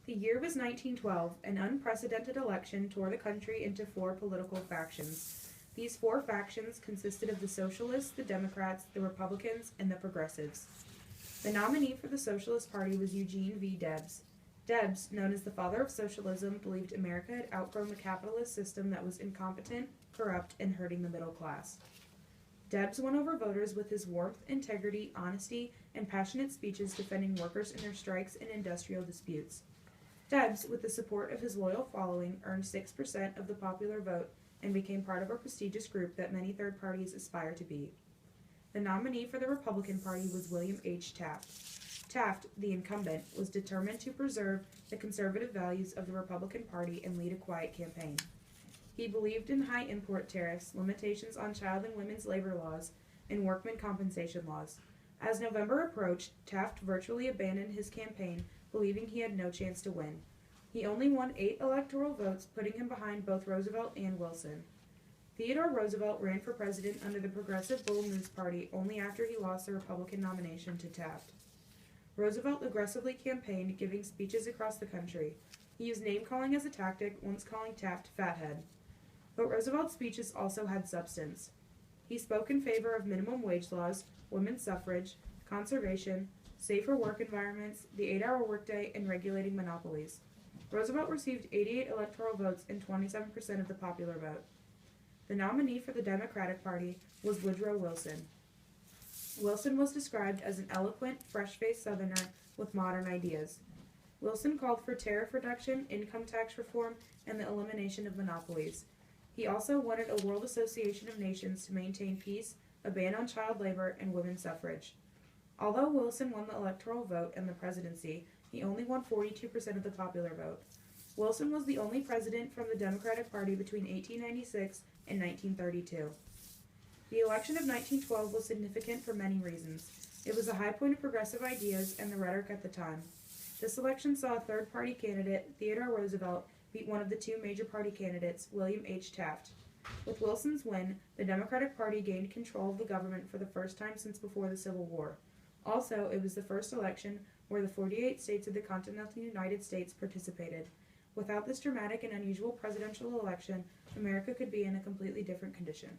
The year was 1912. An unprecedented election tore the country into four political factions. These four factions consisted of the Socialists, the Democrats, the Republicans, and the Progressives. The nominee for the Socialist Party was Eugene V. Debs. Debs, known as the father of socialism, believed America had outgrown the capitalist system that was incompetent, corrupt, and hurting the middle class. Debs won over voters with his warmth, integrity, honesty, and passionate speeches defending workers in their strikes and industrial disputes. Debs, with the support of his loyal following, earned 6% of the popular vote and became part of a prestigious group that many third parties aspire to be. The nominee for the Republican Party was William H. Taft. Taft, the incumbent, was determined to preserve the conservative values of the Republican Party and lead a quiet campaign. He believed in high import tariffs, limitations on child and women's labor laws, and workmen compensation laws. As November approached, Taft virtually abandoned his campaign, believing he had no chance to win. He only won 8 electoral votes, putting him behind both Roosevelt and Wilson. Theodore Roosevelt ran for president under the Progressive Bull Moose Party only after he lost the Republican nomination to Taft. Roosevelt aggressively campaigned, giving speeches across the country. He used name-calling as a tactic, once calling Taft fathead. But Roosevelt's speeches also had substance. He spoke in favor of minimum wage laws, women's suffrage, conservation, safer work environments, the 8-hour workday, and regulating monopolies. Roosevelt received 88 electoral votes and 27% of the popular vote. The nominee for the Democratic Party was Woodrow Wilson. Wilson was described as an eloquent, fresh-faced Southerner with modern ideas. Wilson called for tariff reduction, income tax reform, and the elimination of monopolies. He also wanted a World Association of Nations to maintain peace, a ban on child labor, and women's suffrage. Although Wilson won the electoral vote and the presidency, he only won 42% of the popular vote. Wilson was the only president from the Democratic Party between 1896 and 1932. The election of 1912 was significant for many reasons. It was a high point of progressive ideas and the rhetoric at the time. This election saw a third-party candidate, Theodore Roosevelt, beat one of the two major party candidates, William H. Taft. With Wilson's win, the Democratic Party gained control of the government for the first time since before the Civil War. Also, it was the first election where the 48 states of the continental United States participated. Without this dramatic and unusual presidential election, America could be in a completely different condition.